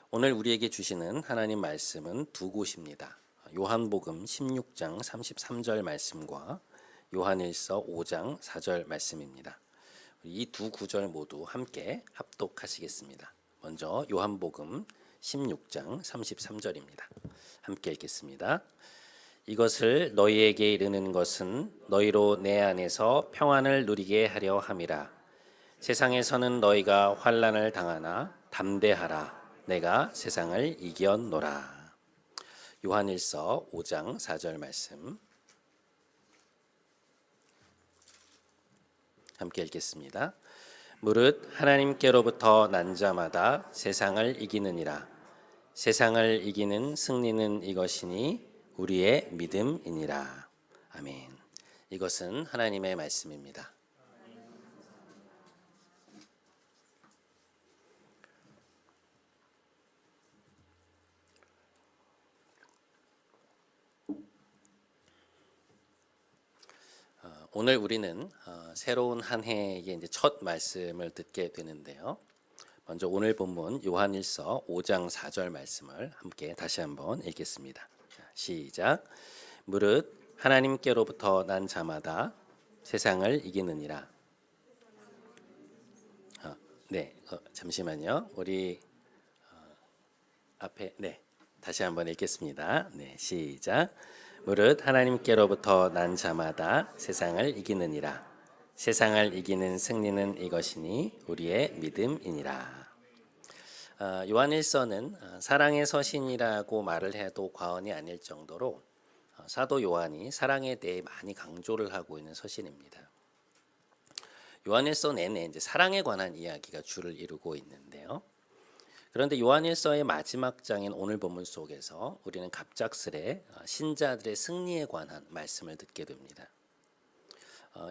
오늘 우리에게 주시는 하나님 말씀은 두 곳입니다. 요한복음 16장 33절 말씀과 요한일서 5장 4절 말씀입니다. 이 두 구절 모두 함께 합독하시겠습니다. 먼저 요한복음 16장 33절입니다. 함께 읽겠습니다. 이것을 너희에게 이르는 것은 너희로 내 안에서 평안을 누리게 하려 함이라. 세상에서는 너희가 환난을 당하나 담대하라. 내가 세상을 이겼노라. 요한일서 5장 4절 말씀 함께 읽겠습니다. 무릇 하나님께로부터 난 자마다 세상을 이기느니라. 세상을 이기는 승리는 이것이니 우리의 믿음이니라. 아멘. 이것은 하나님의 말씀입니다. 오늘 우리는 새로운 한 해의 이제 첫 말씀을 듣게 되는데요. 먼저 오늘 본문 요한일서 5장 4절 말씀을 함께 다시 한번 읽겠습니다. 시작. 무릇 하나님께로부터 난 자마다 세상을 이기느니라. 잠시만요. 우리 앞에 다시 한번 읽겠습니다. 시작. 무릇 하나님께로부터 난 자마다 세상을 이기느니라. 세상을 이기는 승리는 이것이니 우리의 믿음이니라. 요한일서는 사랑의 서신이라고 말을 해도 과언이 아닐 정도로 사도 요한이 사랑에 대해 많이 강조를 하고 있는 서신입니다. 요한일서 내내 이제 사랑에 관한 이야기가 주를 이루고 있는데요. 그런데 요한일서의 마지막 장인 오늘 본문 속에서 우리는 갑작스레 신자들의 승리에 관한 말씀을 듣게 됩니다.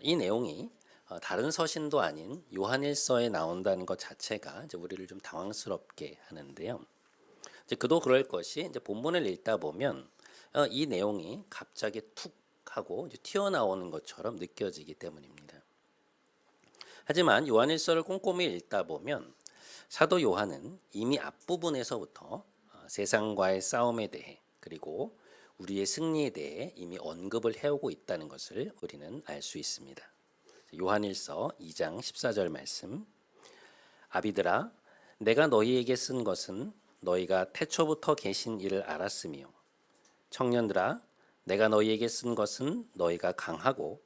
이 내용이 다른 서신도 아닌 요한일서에 나온다는 것 자체가 이제 우리를 좀 당황스럽게 하는데요. 이제 그도 그럴 것이 이제 본문을 읽다 보면 이 내용이 갑자기 툭 하고 이제 튀어나오는 것처럼 느껴지기 때문입니다. 하지만 요한일서를 꼼꼼히 읽다 보면 사도 요한은 이미 앞부분에서부터 세상과의 싸움에 대해 그리고 우리의 승리에 대해 이미 언급을 해오고 있다는 것을 우리는 알 수 있습니다. 요한일서 2장 14절 말씀. 아비들아, 내가 너희에게 쓴 것은 너희가 태초부터 계신 이를 알았으며, 청년들아, 내가 너희에게 쓴 것은 너희가 강하고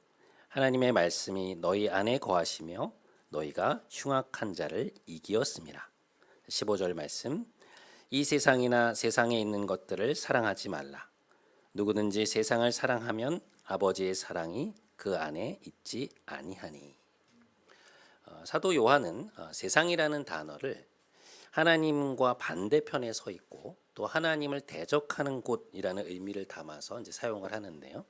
하나님의 말씀이 너희 안에 거하시며 너희가 흉악한 자를 이기었음이라. 15절 말씀. 이 세상이나 세상에 있는 것들을 사랑하지 말라. 누구든지 세상을 사랑하면 아버지의 사랑이 그 안에 있지 아니하니. 사도 요한은 세상이라는 단어를 하나님과 반대편에 서 있고 또 하나님을 대적하는 곳이라는 의미를 담아서 이제 사용을 하는데요.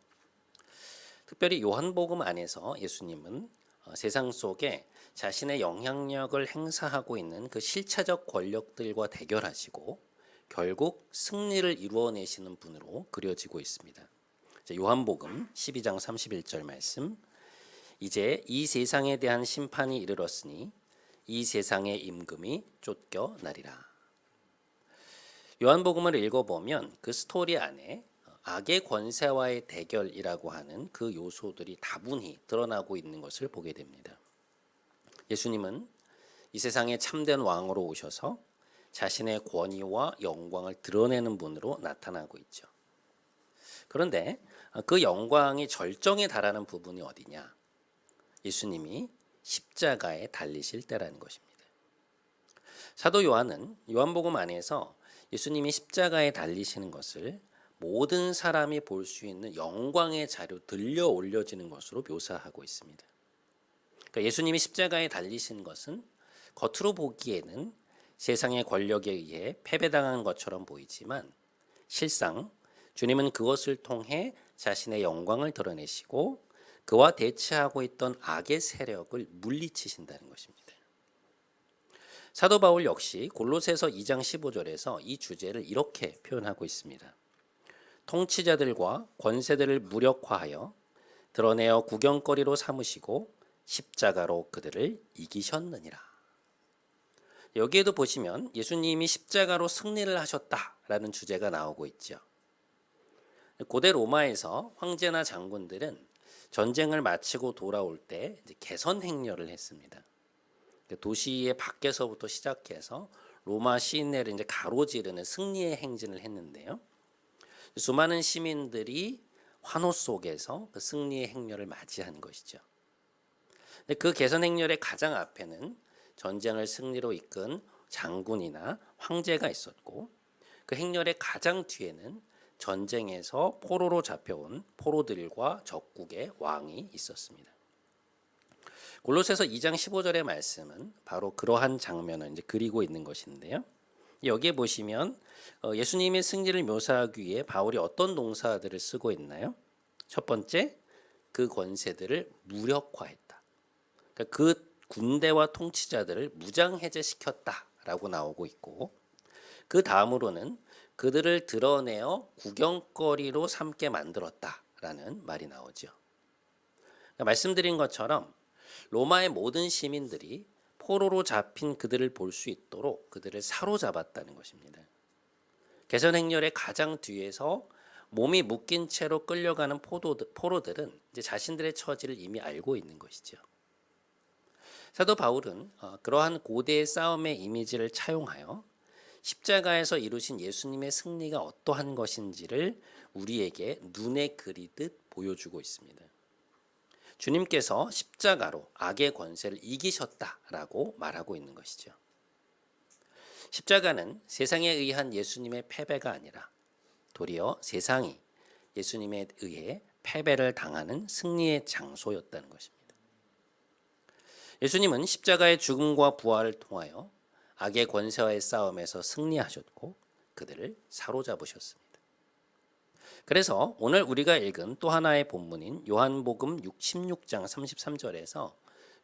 특별히 요한복음 안에서 예수님은 세상 속에 자신의 영향력을 행사하고 있는 그 실체적 권력들과 대결하시고 결국 승리를 이루어내시는 분으로 그려지고 있습니다. 요한복음 12장 31절 말씀. 이제 이 세상에 대한 심판이 이르렀으니 이 세상의 임금이 쫓겨나리라. 요한복음을 읽어보면 그 스토리 안에 악의 권세와의 대결이라고 하는 그 요소들이 다분히 드러나고 있는 것을 보게 됩니다. 예수님은 이 세상의 참된 왕으로 오셔서 자신의 권위와 영광을 드러내는 분으로 나타나고 있죠. 그런데 그 영광이 절정에 달하는 부분이 어디냐? 예수님이 십자가에 달리실 때라는 것입니다. 사도 요한은 요한복음 안에서 예수님이 십자가에 달리시는 것을 모든 사람이 볼 수 있는 영광의 자료 들려 올려지는 것으로 묘사하고 있습니다. 그러니까 예수님이 십자가에 달리신 것은 겉으로 보기에는 세상의 권력에 의해 패배당한 것처럼 보이지만 실상 주님은 그것을 통해 자신의 영광을 드러내시고 그와 대치하고 있던 악의 세력을 물리치신다는 것입니다. 사도 바울 역시 골로새서 2장 15절에서 이 주제를 이렇게 표현하고 있습니다. 통치자들과 권세들을 무력화하여 드러내어 구경거리로 삼으시고 십자가로 그들을 이기셨느니라. 여기에도 보시면 예수님이 십자가로 승리를 하셨다라는 주제가 나오고 있죠. 고대 로마에서 황제나 장군들은 전쟁을 마치고 돌아올 때 이제 개선 행렬을 했습니다. 도시의 밖에서부터 시작해서 로마 시내를 이제 가로지르는 승리의 행진을 했는데요. 수많은 시민들이 환호 속에서 그 승리의 행렬을 맞이한 것이죠. 그 개선 행렬의 가장 앞에는 전쟁을 승리로 이끈 장군이나 황제가 있었고, 그 행렬의 가장 뒤에는 전쟁에서 포로로 잡혀온 포로들과 적국의 왕이 있었습니다. 골로새서 2장 15절의 말씀은 바로 그러한 장면을 이제 그리고 있는 것인데요. 여기에 보시면 예수님의 승리를 묘사하기 위해 바울이 어떤 동사들을 쓰고 있나요? 첫 번째, 그 권세들을 무력화했다. 그러니까 그 군대와 통치자들을 무장해제시켰다라고 나오고 있고, 그 다음으로는 그들을 드러내어 구경거리로 삼게 만들었다라는 말이 나오죠. 그러니까 말씀드린 것처럼 로마의 모든 시민들이 포로로 잡힌 그들을 볼 수 있도록 그들을 사로잡았다는 것입니다. 개선 행렬의 가장 뒤에서 몸이 묶인 채로 끌려가는 포로들은 이제 자신들의 처지를 이미 알고 있는 것이죠. 사도 바울은 그러한 고대의 싸움의 이미지를 차용하여 십자가에서 이루신 예수님의 승리가 어떠한 것인지를 우리에게 눈에 그리듯 보여주고 있습니다. 주님께서 십자가로 악의 권세를 이기셨다라고 말하고 있는 것이죠. 십자가는 세상에 의한 예수님의 패배가 아니라 도리어 세상이 예수님에 의해 패배를 당하는 승리의 장소였다는 것입니다. 예수님은 십자가의 죽음과 부활을 통하여 악의 권세와의 싸움에서 승리하셨고 그들을 사로잡으셨습니다. 그래서 오늘 우리가 읽은 또 하나의 본문인 요한복음 16장 33절에서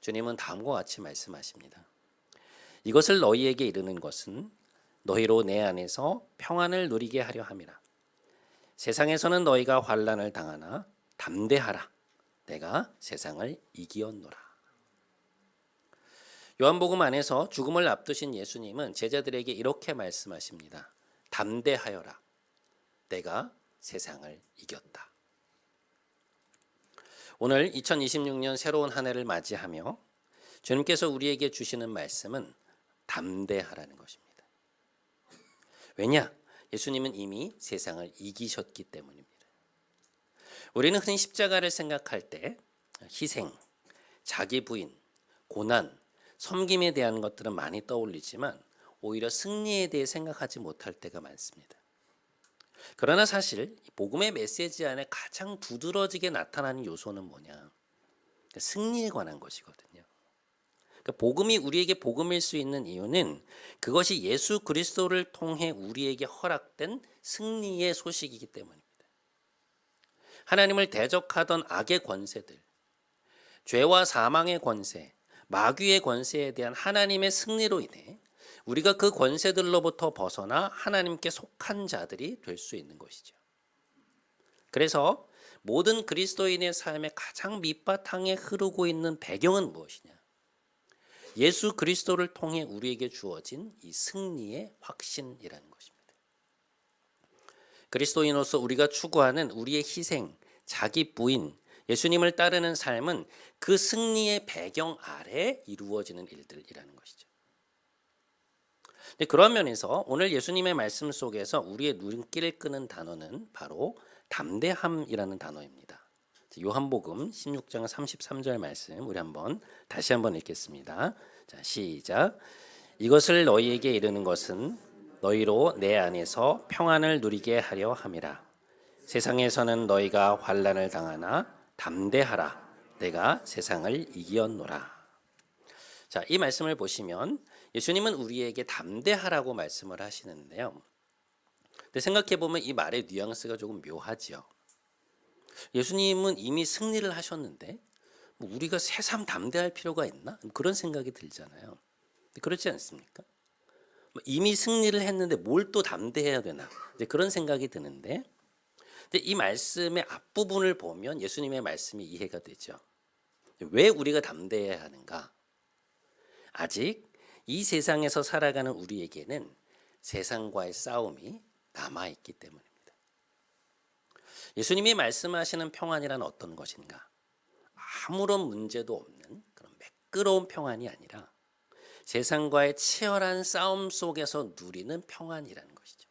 주님은 다음과 같이 말씀하십니다. 이것을 너희에게 이르는 것은 너희로 내 안에서 평안을 누리게 하려 함이라. 세상에서는 너희가 환난을 당하나 담대하라. 내가 세상을 이기었노라. 요한복음 안에서 죽음을 앞두신 예수님은 제자들에게 이렇게 말씀하십니다. 담대하여라. 내가 세상을 이겼다. 오늘 2026년 새로운 한 해를 맞이하며 주님께서 우리에게 주시는 말씀은 담대하라는 것입니다. 왜냐? 예수님은 이미 세상을 이기셨기 때문입니다. 우리는 흔히 십자가를 생각할 때 희생, 자기 부인, 고난, 섬김에 대한 것들은 많이 떠올리지만 오히려 승리에 대해 생각하지 못할 때가 많습니다. 그러나 사실 복음의 메시지 안에 가장 두드러지게 나타나는 요소는 뭐냐? 승리에 관한 것이거든요. 복음이 우리에게 복음일 수 있는 이유는 그것이 예수 그리스도를 통해 우리에게 허락된 승리의 소식이기 때문입니다. 하나님을 대적하던 악의 권세들, 죄와 사망의 권세, 마귀의 권세에 대한 하나님의 승리로 인해 우리가 그 권세들로부터 벗어나 하나님께 속한 자들이 될 수 있는 것이죠. 그래서 모든 그리스도인의 삶의 가장 밑바탕에 흐르고 있는 배경은 무엇이냐? 예수 그리스도를 통해 우리에게 주어진 이 승리의 확신이라는 것입니다. 그리스도인으로서 우리가 추구하는 우리의 희생, 자기 부인, 예수님을 따르는 삶은 그 승리의 배경 아래 이루어지는 일들이라는 것이죠. 그런 면에서 오늘 예수님의 말씀 속에서 우리의 눈길을 끄는 단어는 바로 담대함이라는 단어입니다. 요한복음 16장 33절 말씀 우리 다시 한번 읽겠습니다. 자, 시작. 이것을 너희에게 이르는 것은 너희로 내 안에서 평안을 누리게 하려 함이라. 세상에서는 너희가 환난을 당하나 담대하라. 내가 세상을 이기었노라. 자, 이 말씀을 보시면 예수님은 우리에게 담대하라고 말씀을 하시는데요. 근데 생각해 보면 이 말의 뉘앙스가 조금 묘하지요. 예수님은 이미 승리를 하셨는데 우리가 새삼 담대할 필요가 있나? 그런 생각이 들잖아요. 그렇지 않습니까? 이미 승리를 했는데 뭘 또 담대해야 되나? 이제 그런 생각이 드는데, 근데 이 말씀의 앞부분을 보면 예수님의 말씀이 이해가 되죠. 왜 우리가 담대해야 하는가? 아직 이 세상에서 살아가는 우리에게는 세상과의 싸움이 남아있기 때문입니다. 예수님이 말씀하시는 평안이란 어떤 것인가? 아무런 문제도 없는 그런 매끄러운 평안이 아니라 세상과의 치열한 싸움 속에서 누리는 평안이라는 것이죠.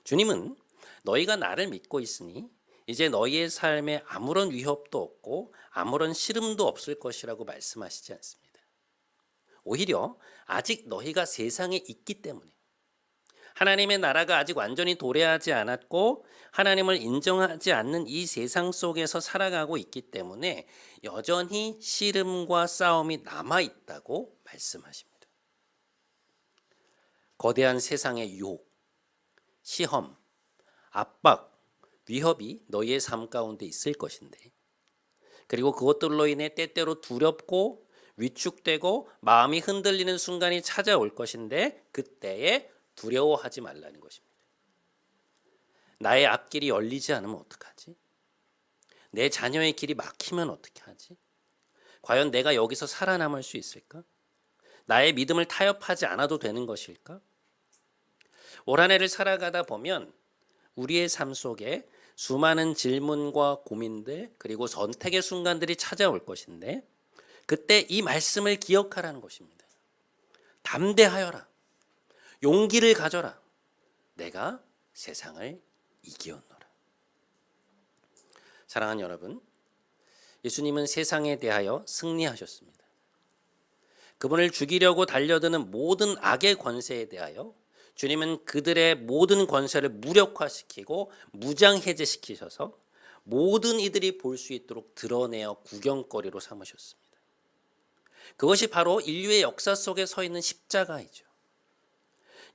주님은 너희가 나를 믿고 있으니 이제 너희의 삶에 아무런 위협도 없고 아무런 시름도 없을 것이라고 말씀하시지 않습니다. 오히려 아직 너희가 세상에 있기 때문에, 하나님의 나라가 아직 완전히 도래하지 않았고 하나님을 인정하지 않는 이 세상 속에서 살아가고 있기 때문에 여전히 씨름과 싸움이 남아있다고 말씀하십니다. 거대한 세상의 유혹, 시험, 압박, 위협이 너희의 삶 가운데 있을 것인데, 그리고 그것들로 인해 때때로 두렵고 위축되고 마음이 흔들리는 순간이 찾아올 것인데, 그때에 두려워하지 말라는 것입니다. 나의 앞길이 열리지 않으면 어떡하지? 내 자녀의 길이 막히면 어떻게 하지? 과연 내가 여기서 살아남을 수 있을까? 나의 믿음을 타협하지 않아도 되는 것일까? 올 한 해를 살아가다 보면 우리의 삶 속에 수많은 질문과 고민들, 그리고 선택의 순간들이 찾아올 것인데, 그때 이 말씀을 기억하라는 것입니다. 담대하여라. 용기를 가져라. 내가 세상을 이기었노라. 사랑하는 여러분, 예수님은 세상에 대하여 승리하셨습니다. 그분을 죽이려고 달려드는 모든 악의 권세에 대하여 주님은 그들의 모든 권세를 무력화시키고 무장해제시키셔서 모든 이들이 볼 수 있도록 드러내어 구경거리로 삼으셨습니다. 그것이 바로 인류의 역사 속에 서 있는 십자가이죠.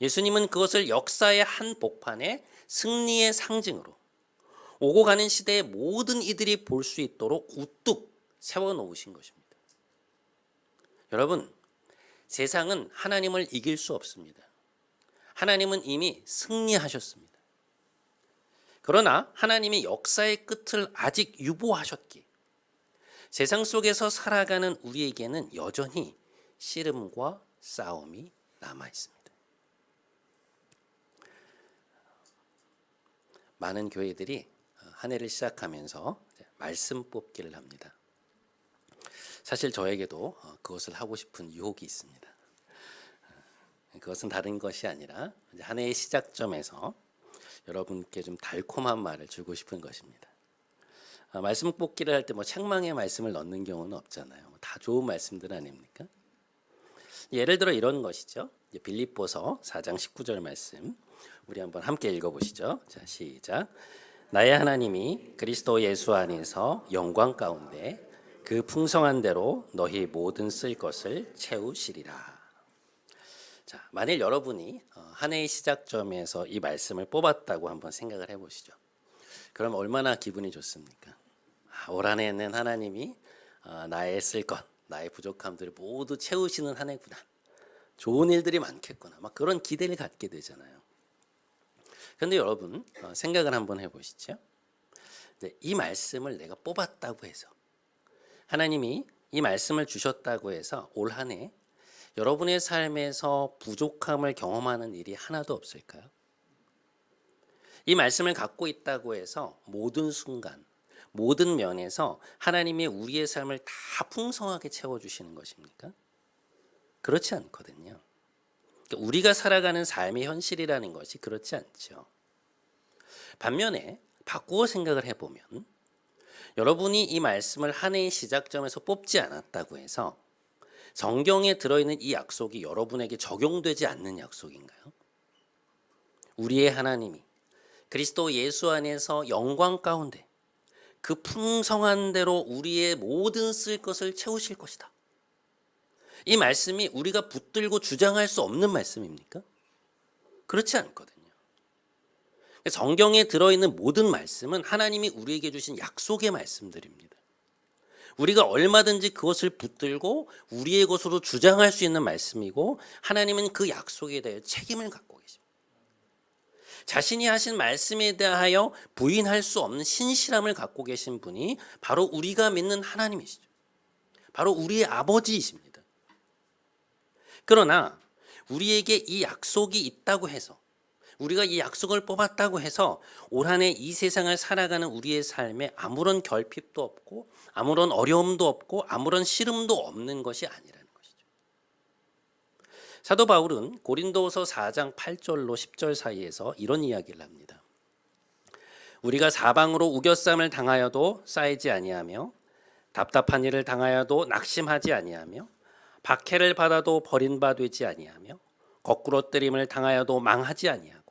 예수님은 그것을 역사의 한 복판에 승리의 상징으로 오고 가는 시대의 모든 이들이 볼 수 있도록 우뚝 세워놓으신 것입니다. 여러분, 세상은 하나님을 이길 수 없습니다. 하나님은 이미 승리하셨습니다. 그러나 하나님이 역사의 끝을 아직 유보하셨기에 세상 속에서 살아가는 우리에게는 여전히 씨름과 싸움이 남아 있습니다. 많은 교회들이 한 해를 시작하면서 말씀 뽑기를 합니다. 사실 저에게도 그것을 하고 싶은 유혹이 있습니다. 그것은 다른 것이 아니라 한 해의 시작점에서 여러분께 좀 달콤한 말을 주고 싶은 것입니다. 말씀 뽑기를 할 때 책망의 말씀을 넣는 경우는 없잖아요. 다 좋은 말씀들 아닙니까? 예를 들어 이런 것이죠. 빌립보서 4장 19절 말씀 우리 한번 함께 읽어보시죠. 자, 시작. 나의 하나님이 그리스도 예수 안에서 영광 가운데 그 풍성한 대로 너희 모든 쓸 것을 채우시리라. 자, 만일 여러분이 한 해의 시작점에서 이 말씀을 뽑았다고 한번 생각을 해보시죠. 그럼 얼마나 기분이 좋습니까? 올 한 해는 하나님이 나의 쓸 것, 나의 부족함들을 모두 채우시는 한 해구나. 좋은 일들이 많겠구나. 막 그런 기대를 갖게 되잖아요. 그런데 여러분 생각을 한번 해보시죠. 이 말씀을 내가 뽑았다고 해서, 하나님이 이 말씀을 주셨다고 해서 올 한 해 여러분의 삶에서 부족함을 경험하는 일이 하나도 없을까요? 이 말씀을 갖고 있다고 해서 모든 순간, 모든 면에서 하나님이 우리의 삶을 다 풍성하게 채워주시는 것입니까? 그렇지 않거든요. 그러니까 우리가 살아가는 삶의 현실이라는 것이 그렇지 않죠. 반면에 바꾸어 생각을 해보면, 여러분이 이 말씀을 한 해의 시작점에서 뽑지 않았다고 해서 성경에 들어있는 이 약속이 여러분에게 적용되지 않는 약속인가요? 우리의 하나님이 그리스도 예수 안에서 영광 가운데 그 풍성한 대로 우리의 모든 쓸 것을 채우실 것이다. 이 말씀이 우리가 붙들고 주장할 수 없는 말씀입니까? 그렇지 않거든요. 성경에 들어있는 모든 말씀은 하나님이 우리에게 주신 약속의 말씀들입니다. 우리가 얼마든지 그것을 붙들고 우리의 것으로 주장할 수 있는 말씀이고, 하나님은 그 약속에 대해 책임을 갖고 계십니다. 자신이 하신 말씀에 대하여 부인할 수 없는 신실함을 갖고 계신 분이 바로 우리가 믿는 하나님이시죠. 바로 우리의 아버지이십니다. 그러나 우리에게 이 약속이 있다고 해서, 우리가 이 약속을 뽑았다고 해서 올 한 해 이 세상을 살아가는 우리의 삶에 아무런 결핍도 없고 아무런 어려움도 없고 아무런 시름도 없는 것이 아니라는 것이죠. 사도 바울은 고린도후서 4장 8절로 10절 사이에서 이런 이야기를 합니다. 우리가 사방으로 우겨쌈을 당하여도 쌓이지 아니하며 답답한 일을 당하여도 낙심하지 아니하며 박해를 받아도 버림받지 아니하며 거꾸로뜨림을 당하여도 망하지 아니하고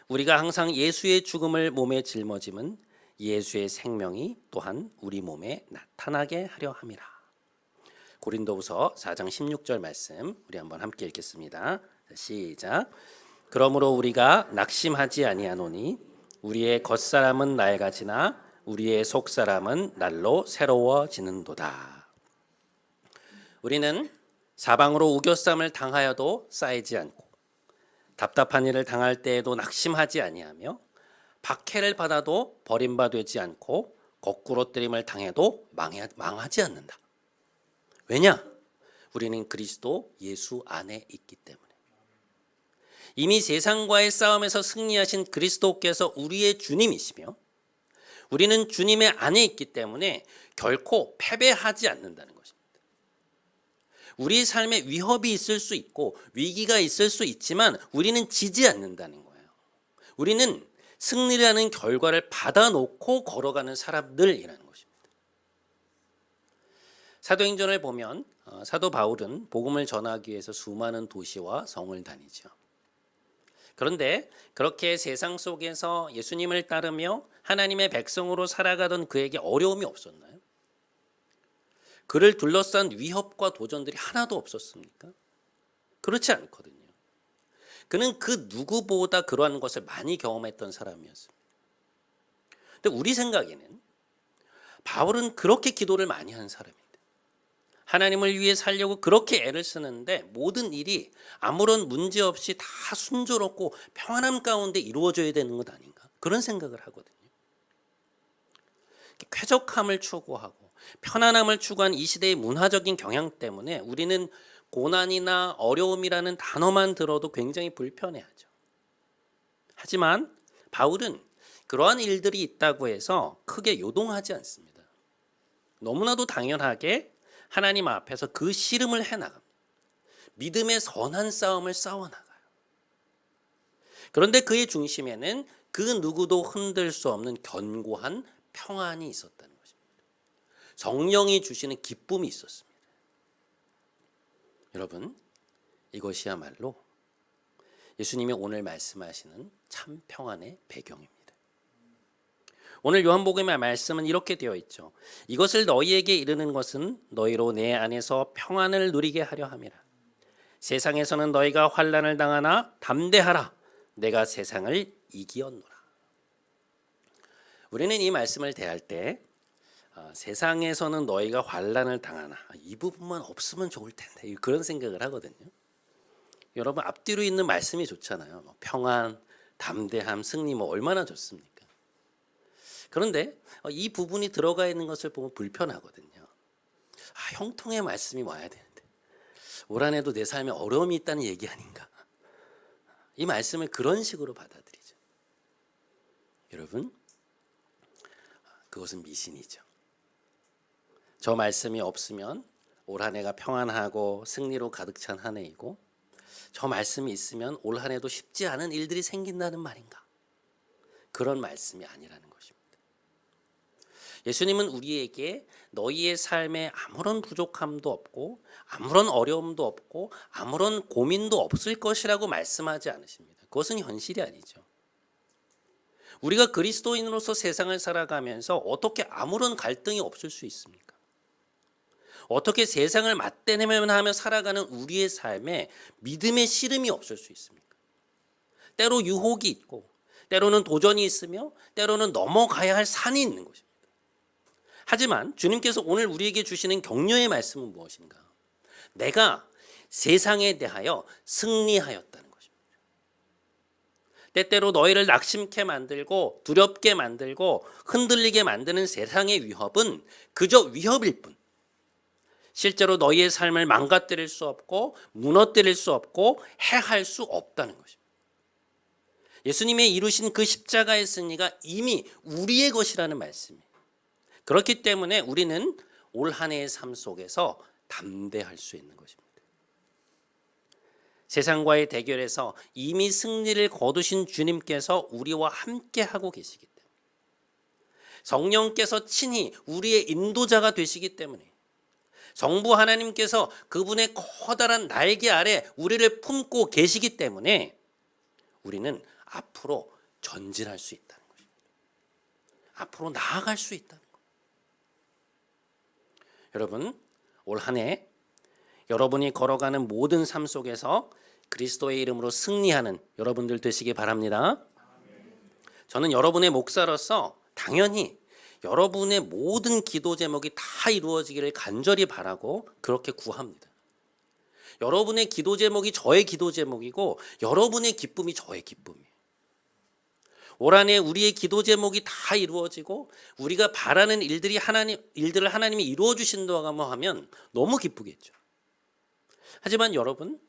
우리가 항상 예수의 죽음을 몸에 짊어짐은 예수의 생명이 또한 우리 몸에 나타나게 하려 함이라. 고린도후서 4장 16절 말씀 우리 한번 함께 읽겠습니다. 시작. 그러므로 우리가 낙심하지 아니하노니 우리의 겉사람은 낡아지나 우리의 속사람은 날로 새로워지는도다. 우리는 사방으로 우겨쌈을 당하여도 쌓이지 않고 답답한 일을 당할 때에도 낙심하지 아니하며 박해를 받아도 버림받지 않고 거꾸로뜨림을 당해도 망하지 않는다. 왜냐? 우리는 그리스도 예수 안에 있기 때문에. 이미 세상과의 싸움에서 승리하신 그리스도께서 우리의 주님이시며 우리는 주님의 안에 있기 때문에 결코 패배하지 않는다는 것입니다. 우리 삶에 위협이 있을 수 있고 위기가 있을 수 있지만 우리는 지지 않는다는 거예요. 우리는 승리라는 결과를 받아놓고 걸어가는 사람들이라는 것입니다. 사도행전을 보면 사도 바울은 복음을 전하기 위해서 수많은 도시와 성을 다니죠. 그런데 그렇게 세상 속에서 예수님을 따르며 하나님의 백성으로 살아가던 그에게 어려움이 없었나요? 그를 둘러싼 위협과 도전들이 하나도 없었습니까? 그렇지 않거든요. 그는 그 누구보다 그러한 것을 많이 경험했던 사람이었습니다. 근데 우리 생각에는 바울은 그렇게 기도를 많이 한 사람입니다. 하나님을 위해 살려고 그렇게 애를 쓰는데 모든 일이 아무런 문제 없이 다 순조롭고 평안함 가운데 이루어져야 되는 것 아닌가? 그런 생각을 하거든요. 쾌적함을 추구하고 편안함을 추구한 이 시대의 문화적인 경향 때문에 우리는 고난이나 어려움이라는 단어만 들어도 굉장히 불편해하죠. 하지만 바울은 그러한 일들이 있다고 해서 크게 요동하지 않습니다. 너무나도 당연하게 하나님 앞에서 그 씨름을 해나갑니다. 믿음의 선한 싸움을 싸워나가요. 그런데 그의 중심에는 그 누구도 흔들 수 없는 견고한 평안이 있었다는 것입니다. 성령이 주시는 기쁨이 있었습니다. 여러분, 이것이야말로 예수님이 오늘 말씀하시는 참 평안의 배경입니다. 오늘 요한복음의 말씀은 이렇게 되어 있죠. 이것을 너희에게 이르는 것은 너희로 내 안에서 평안을 누리게 하려 함이라. 세상에서는 너희가 환난을 당하나 담대하라. 내가 세상을 이기었노라. 우리는 이 말씀을 대할 때 세상에서는 너희가 환난을 당하나 이 부분만 없으면 좋을 텐데 그런 생각을 하거든요. 여러분 앞뒤로 있는 말씀이 좋잖아요. 평안, 담대함, 승리 얼마나 좋습니까? 그런데 이 부분이 들어가 있는 것을 보면 불편하거든요. 형통의 말씀이 와야 되는데 올 한 해도 내 삶에 어려움이 있다는 얘기 아닌가? 이 말씀을 그런 식으로 받아들이죠. 여러분, 그것은 미신이죠. 저 말씀이 없으면 올 한 해가 평안하고 승리로 가득 찬 한 해이고 저 말씀이 있으면 올 한 해도 쉽지 않은 일들이 생긴다는 말인가? 그런 말씀이 아니라는 것입니다. 예수님은 우리에게 너희의 삶에 아무런 부족함도 없고 아무런 어려움도 없고 아무런 고민도 없을 것이라고 말씀하지 않으십니다. 그것은 현실이 아니죠. 우리가 그리스도인으로서 세상을 살아가면서 어떻게 아무런 갈등이 없을 수 있습니까? 어떻게 세상을 맞대내며 하며 살아가는 우리의 삶에 믿음의 씨름이 없을 수 있습니까? 때로 유혹이 있고 때로는 도전이 있으며 때로는 넘어가야 할 산이 있는 것입니다. 하지만 주님께서 오늘 우리에게 주시는 격려의 말씀은 무엇인가? 내가 세상에 대하여 승리하였다는 것입니다. 때때로 너희를 낙심케 만들고 두렵게 만들고 흔들리게 만드는 세상의 위협은 그저 위협일 뿐 실제로 너희의 삶을 망가뜨릴 수 없고 무너뜨릴 수 없고 해할 수 없다는 것입니다. 예수님의 이루신 그 십자가의 승리가 이미 우리의 것이라는 말씀이에요. 그렇기 때문에 우리는 올 한 해의 삶 속에서 담대할 수 있는 것입니다. 세상과의 대결에서 이미 승리를 거두신 주님께서 우리와 함께 하고 계시기 때문에, 성령께서 친히 우리의 인도자가 되시기 때문에, 성부 하나님께서 그분의 커다란 날개 아래 우리를 품고 계시기 때문에 우리는 앞으로 전진할 수 있다는 것입니다. 앞으로 나아갈 수 있다는 것. 여러분, 올 한 해 여러분이 걸어가는 모든 삶 속에서 그리스도의 이름으로 승리하는 여러분들 되시기 바랍니다. 저는 여러분의 목사로서 당연히 여러분의 모든 기도 제목이 다 이루어지기를 간절히 바라고 그렇게 구합니다. 여러분의 기도 제목이 저의 기도 제목이고 여러분의 기쁨이 저의 기쁨이에요. 올 한 해 우리의 기도 제목이 다 이루어지고 우리가 바라는 일들을 하나님이 이루어 주신다고 하면 너무 기쁘겠죠. 하지만 여러분,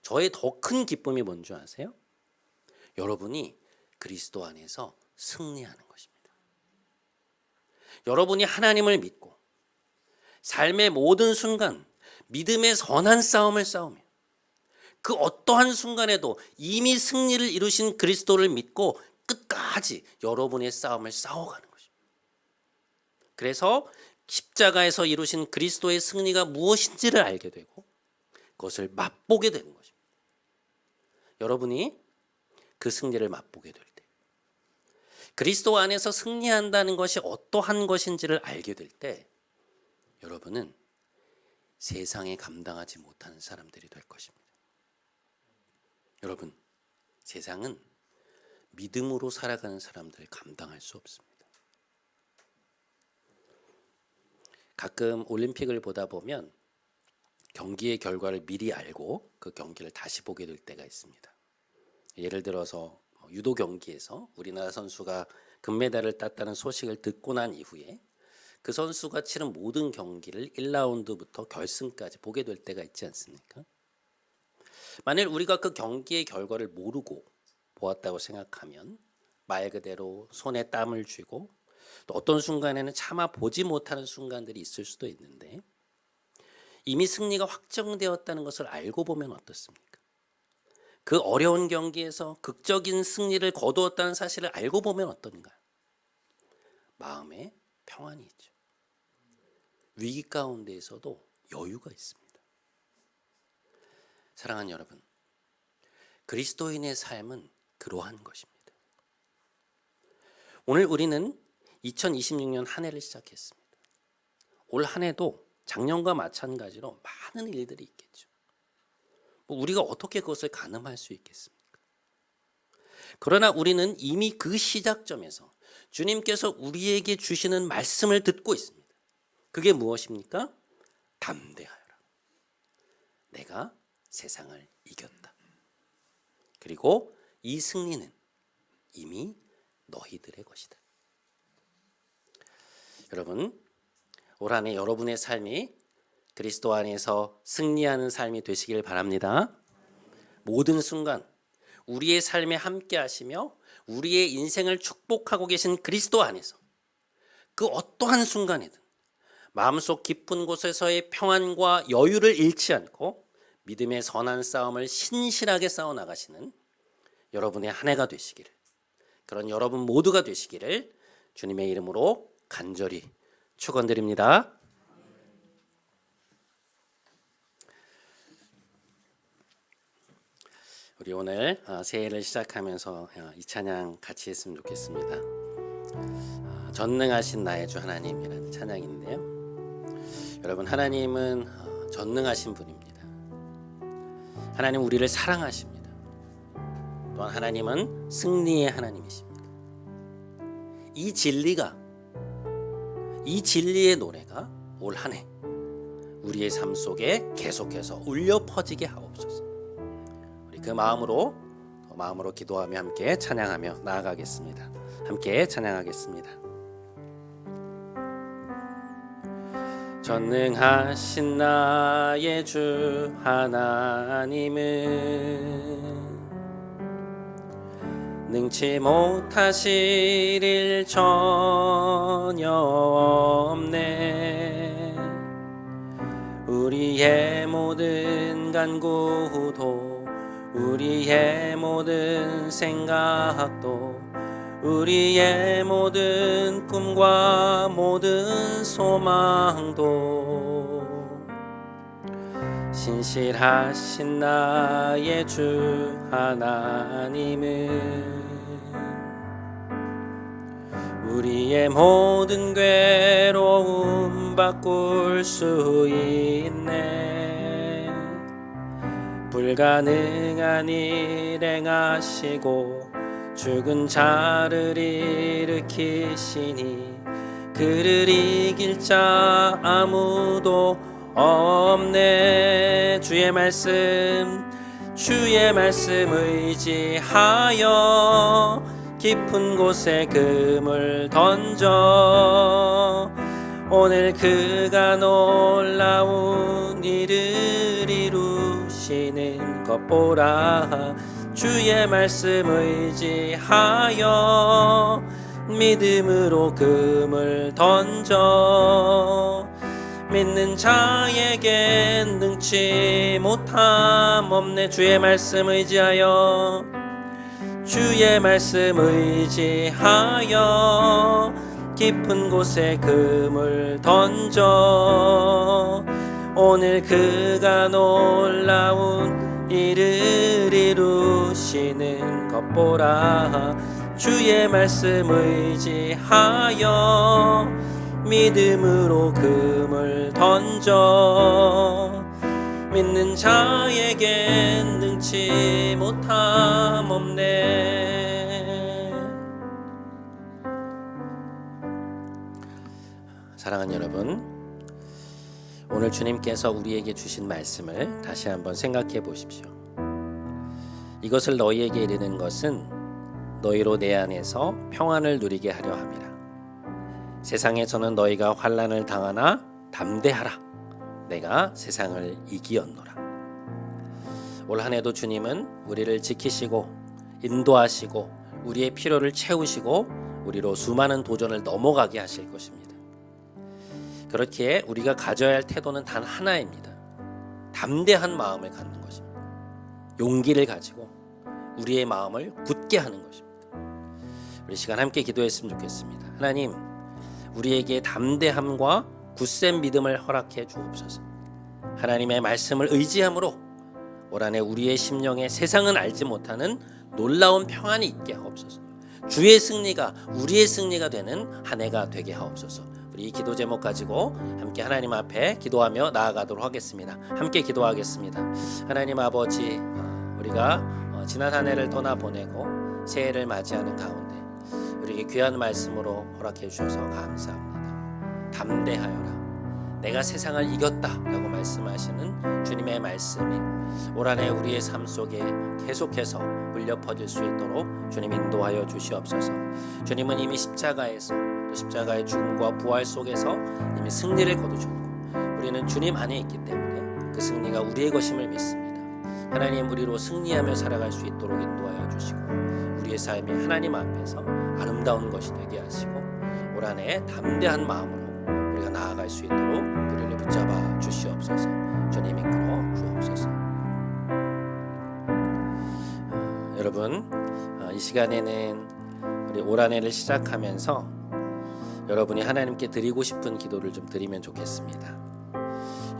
저의 더 큰 기쁨이 뭔지 아세요? 여러분이 그리스도 안에서 승리하는 것입니다. 여러분이 하나님을 믿고 삶의 모든 순간 믿음의 선한 싸움을 싸우며 그 어떠한 순간에도 이미 승리를 이루신 그리스도를 믿고 끝까지 여러분의 싸움을 싸워가는 것입니다. 그래서 십자가에서 이루신 그리스도의 승리가 무엇인지를 알게 되고 그것을 맛보게 되는 것입니다. 여러분이 그 승리를 맛보게 될 때, 그리스도 안에서 승리한다는 것이 어떠한 것인지를 알게 될 때, 여러분은 세상에 감당하지 못하는 사람들이 될 것입니다. 여러분, 세상은 믿음으로 살아가는 사람들을 감당할 수 없습니다. 가끔 올림픽을 보다 보면 경기의 결과를 미리 알고 그 경기를 다시 보게 될 때가 있습니다. 예를 들어서 유도 경기에서 우리나라 선수가 금메달을 땄다는 소식을 듣고 난 이후에 그 선수가 치른 모든 경기를 1라운드부터 결승까지 보게 될 때가 있지 않습니까? 만일 우리가 그 경기의 결과를 모르고 보았다고 생각하면 말 그대로 손에 땀을 쥐고 또 어떤 순간에는 차마 보지 못하는 순간들이 있을 수도 있는데, 이미 승리가 확정되었다는 것을 알고 보면 어떻습니까? 그 어려운 경기에서 극적인 승리를 거두었다는 사실을 알고 보면 어떤가요? 마음에 평안이 있죠. 위기 가운데에서도 여유가 있습니다. 사랑하는 여러분, 그리스도인의 삶은 그러한 것입니다. 오늘 우리는 2026년 한 해를 시작했습니다. 올 한 해도 작년과 마찬가지로 많은 일들이 있겠죠. 우리가 어떻게 그것을 가늠할 수 있겠습니까? 그러나 우리는 이미 그 시작점에서 주님께서 우리에게 주시는 말씀을 듣고 있습니다. 그게 무엇입니까? 담대하여라. 내가 세상을 이겼다. 그리고 이 승리는 이미 너희들의 것이다. 여러분, 올 한 해 여러분의 삶이 그리스도 안에서 승리하는 삶이 되시길 바랍니다. 모든 순간 우리의 삶에 함께 하시며 우리의 인생을 축복하고 계신 그리스도 안에서 그 어떠한 순간에든 마음속 깊은 곳에서의 평안과 여유를 잃지 않고 믿음의 선한 싸움을 신실하게 싸워 나가시는 여러분의 한 해가 되시기를, 그런 여러분 모두가 되시기를 주님의 이름으로 간절히 축원드립니다. 우리 오늘 새해를 시작하면서 이 찬양 같이 했으면 좋겠습니다. 전능하신 나의 주 하나님이라는 찬양인데요. 여러분, 하나님은 전능하신 분입니다. 하나님 우리를 사랑하십니다. 또한 하나님은 승리의 하나님이십니다. 이 진리의 노래가 올 한 해 우리의 삶 속에 계속해서 울려 퍼지게 하옵소서. 우리 그 마음으로 기도하며 함께 찬양하며 나아가겠습니다. 함께 찬양하겠습니다. 전능하신 나의 주 하나님은 능치 못하실 일 전혀 없네. 우리의 모든 간구도 우리의 모든 생각도 우리의 모든 꿈과 모든 소망도 신실하신 나의 주 하나님은 우리의 모든 괴로움 바꿀 수 있네. 불가능한 일 행하시고 죽은 자를 일으키시니 그를 이길 자 아무도 없네. 주의 말씀 의지하여 깊은 곳에 금을 던져 오늘 그가 놀라운 일을 이루시는 것 보라. 주의 말씀 의지하여 믿음으로 금을 던져 믿는 자에겐 능치 못함 없네. 주의 말씀 의지하여 깊은 곳에 금을 던져 오늘 그가 놀라운 일을 이루시는 것 보라. 주의 말씀 의지하여 믿음으로 금을 던져 믿는 자에겐 능치 못함 없네. 사랑하는 여러분, 오늘 주님께서 우리에게 주신 말씀을 다시 한번 생각해 보십시오. 이것을 너희에게 이르는 것은 너희로 내 안에서 평안을 누리게 하려 함이라. 세상에서는 너희가 환난을 당하나 담대하라. 내가 세상을 이기었노라. 올 한 해도 주님은 우리를 지키시고 인도하시고 우리의 필요를 채우시고 우리로 수많은 도전을 넘어가게 하실 것입니다. 그렇기에 우리가 가져야 할 태도는 단 하나입니다. 담대한 마음을 갖는 것입니다. 용기를 가지고 우리의 마음을 굳게 하는 것입니다. 우리 시간 함께 기도했으면 좋겠습니다. 하나님, 우리에게 담대함과 굳센 믿음을 허락해 주옵소서. 하나님의 말씀을 의지함으로 올 한 해 우리의 심령에 세상은 알지 못하는 놀라운 평안이 있게 하옵소서. 주의 승리가 우리의 승리가 되는 한 해가 되게 하옵소서. 우리 이 기도 제목 가지고 함께 하나님 앞에 기도하며 나아가도록 하겠습니다. 함께 기도하겠습니다. 하나님 아버지, 우리가 지난 한 해를 떠나보내고 새해를 맞이하는 가운데 우리에게 귀한 말씀으로 허락해 주셔서 감사합니다. 담대하여라. 내가 세상을 이겼다 라고 말씀하시는 주님의 말씀이 올 한 해 우리의 삶 속에 계속해서 울려 퍼질 수 있도록 주님 인도하여 주시옵소서. 주님은 이미 십자가에서 또 십자가의 죽음과 부활 속에서 이미 승리를 거두셨고 우리는 주님 안에 있기 때문에 그 승리가 우리의 것임을 믿습니다. 하나님, 우리로 승리하며 살아갈 수 있도록 인도하여 주시고 우리의 삶이 하나님 앞에서 아름다운 것이 되게 하시고 올 한 해 담대한 마음으로 우리가 나아갈 수 있도록 우리를 붙잡아 주시옵소서. 주님 이끌어 주옵소서. 여러분, 이 시간에는 우리 올 한 해를 시작하면서 여러분이 하나님께 드리고 싶은 기도를 좀 드리면 좋겠습니다.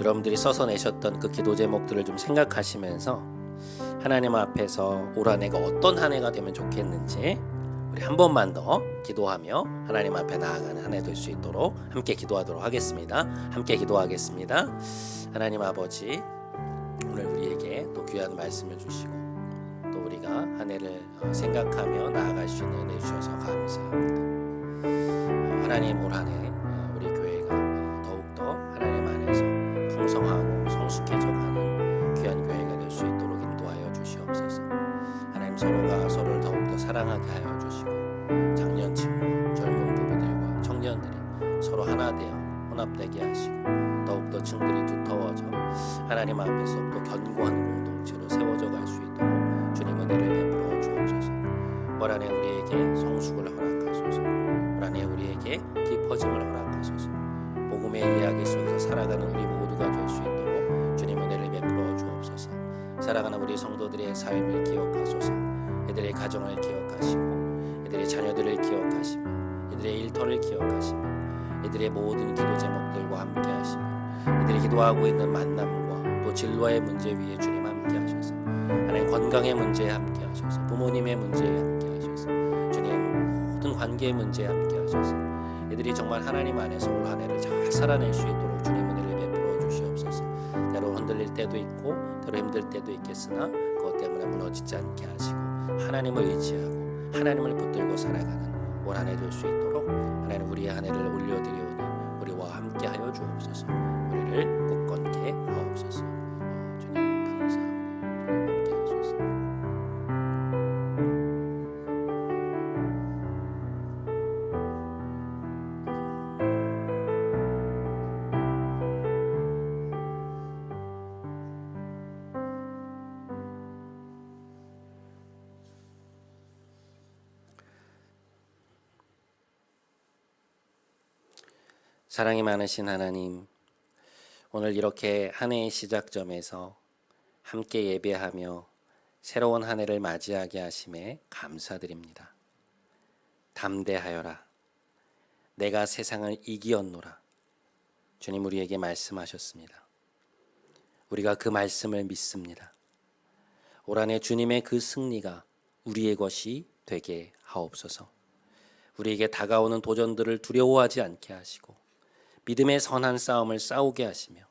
여러분들이 써서 내셨던 그 기도 제목들을 좀 생각하시면서 하나님 앞에서 올 한 해가 어떤 한 해가 되면 좋겠는지 우리 한 번만 더 기도하며 하나님 앞에 나아가는 한 해 될 수 있도록 함께 기도하도록 하겠습니다. 함께 기도하겠습니다. 하나님 아버지, 오늘 우리에게 또 귀한 말씀을 주시고 또 우리가 한 해를 생각하며 나아갈 수 있는 은혜 주셔서 감사합니다. 하나님, 올 한 해 우리 교회가 더욱더 하나님 안에서 풍성하고 성숙해져가는 귀한 교회가 될 수 있도록 인도하여 주시옵소서. 하나님, 서로가 서로를 더욱더 사랑하게 하여 주시고 장년 친구, 젊은 부부들과 청년들이 서로 하나 되어 혼합되게 하시고 더욱더 층들이 두터워져 하나님 앞에서 또 견고한 공동체로 세워져 갈 수 있도록 주님 은혜를 베풀어 주옵소서. 올 한해 우리에게 성숙을 허락하소서. 올 한해 우리에게 깊어짐을 허락하소서. 복음의 이야기 속에서 살아가는 우리 모두가 될 수 있도록 주님 은혜를 베풀어 주옵소서. 살아가는 우리 성도들의 삶을 기억하소서. 이들의 가정을 기억하시고 이들의 자녀들을 기억하시며 이들의 일터를 기억하시며 이들의 모든 기도 제목들과 함께 하시며 이들이 기도하고 있는 만남과 또 진로의 문제 위에 주님 함께 하셔서 하나님 건강의 문제에 함께 하셔서 부모님의 문제에 함께 하셔서 주님 모든 관계의 문제에 함께 하셔서 이들이 정말 하나님 안에서 올 한 해를 잘 살아낼 수 있도록 주님 은혜를 베풀어 주시옵소서. 때로 흔들릴 때도 있고 때로 힘들 때도 있겠으나 그것 때문에 무너지지 않게 하시고 하나님을 의지하고 하나님을 붙들고 살아가는 올 한 해 될 수 있도록 하나님 우리의 한 해를 올려드리오니 우리와 함께하여 주옵소서. 우리를 굳건케 하옵소서. 주님 감사합니다. 주님 함께 하소서. 사랑이 많으신 하나님, 오늘 이렇게 한 해의 시작점에서 함께 예배하며 새로운 한 해를 맞이하게 하심에 감사드립니다. 담대하여라. 내가 세상을 이기었노라. 주님 우리에게 말씀하셨습니다. 우리가 그 말씀을 믿습니다. 올 한 해 주님의 그 승리가 우리의 것이 되게 하옵소서. 우리에게 다가오는 도전들을 두려워하지 않게 하시고 믿음의 선한 싸움을 싸우게 하시며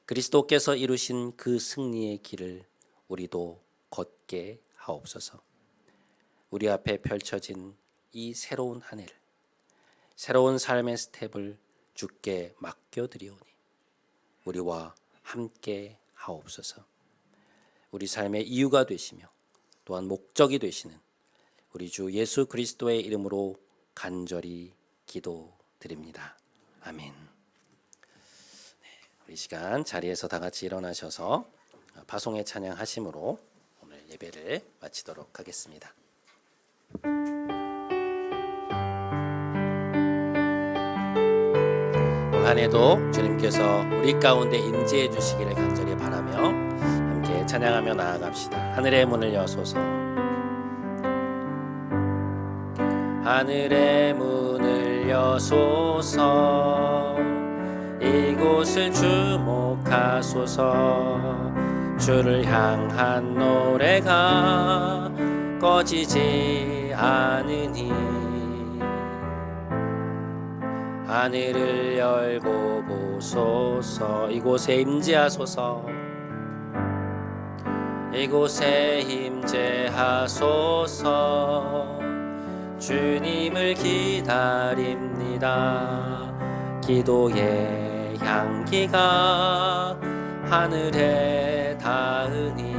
그리스도께서 이루신 그 승리의 길을 우리도 걷게 하옵소서. 우리 앞에 펼쳐진 이 새로운 한 해를 새로운 삶의 스텝을 주께 맡겨드리오니 우리와 함께 하옵소서. 우리 삶의 이유가 되시며 또한 목적이 되시는 우리 주 예수 그리스도의 이름으로 간절히 기도드립니다. 아멘. 우리 시간 자리에서 다 같이 일어나셔서 파송의 찬양하심으로 오늘 예배를 마치도록 하겠습니다. 올 한 해도 주님께서 우리 가운데 임재해 주시기를 간절히 바라며 함께 찬양하며 나아갑시다. 하늘의 문을 여소서. 하늘의 문을 여소서. 이곳을 주목하소서. 주를 향한 노래가 꺼지지 않으니 하늘을 열고 보소서. 이곳에 임재하소서. 이곳에 임재하소서. 주님을 기다립니다. 기도의 향기가 하늘에 닿으니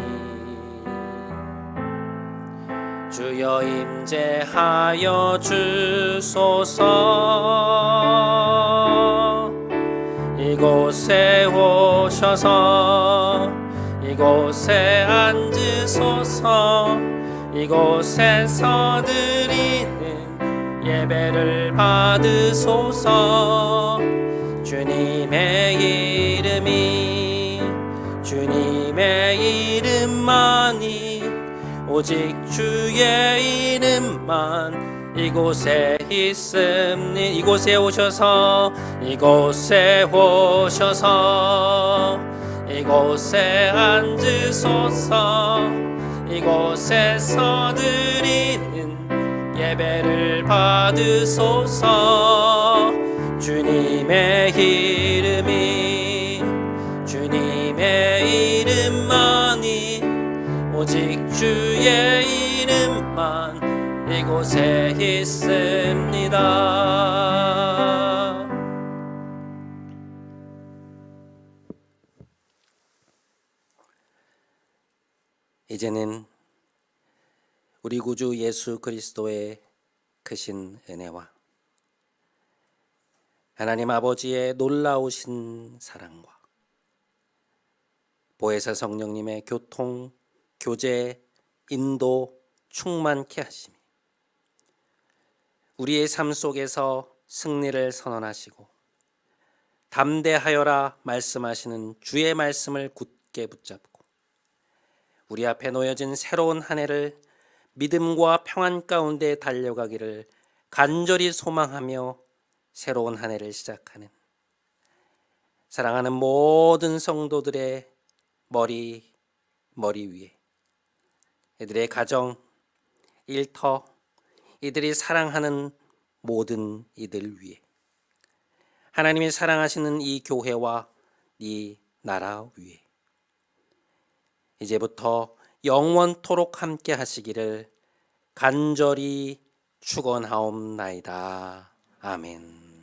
주여 임재하여 주소서. 이곳에 오셔서 이곳에 앉으소서. 이곳에서 드리는 예배를 받으소서. 주님의 이름이 주님의 이름만이 오직 주의 이름만 이곳에 있습니다. 이곳에 오셔서 이곳에 오셔서 이곳에 앉으소서. 이곳에서 드리는 예배를 받으소서. 주님의 이름이 주님의 이름만이 오직 주의 이름만 이곳에 있습니다. 이제는 우리 구주 예수 그리스도의 크신 은혜와 하나님 아버지의 놀라우신 사랑과 보혜사 성령님의 교통, 교제, 인도 충만케 하시며 우리의 삶 속에서 승리를 선언하시고 담대하여라 말씀하시는 주의 말씀을 굳게 붙잡고 우리 앞에 놓여진 새로운 한 해를 믿음과 평안 가운데 달려가기를 간절히 소망하며 새로운 한 해를 시작하는 사랑하는 모든 성도들의 머리 위에 이들의 가정, 일터, 이들이 사랑하는 모든 이들 위에 하나님이 사랑하시는 이 교회와 이 나라 위에 이제부터 영원토록 함께 하시기를 간절히 축원하옵나이다. 아멘.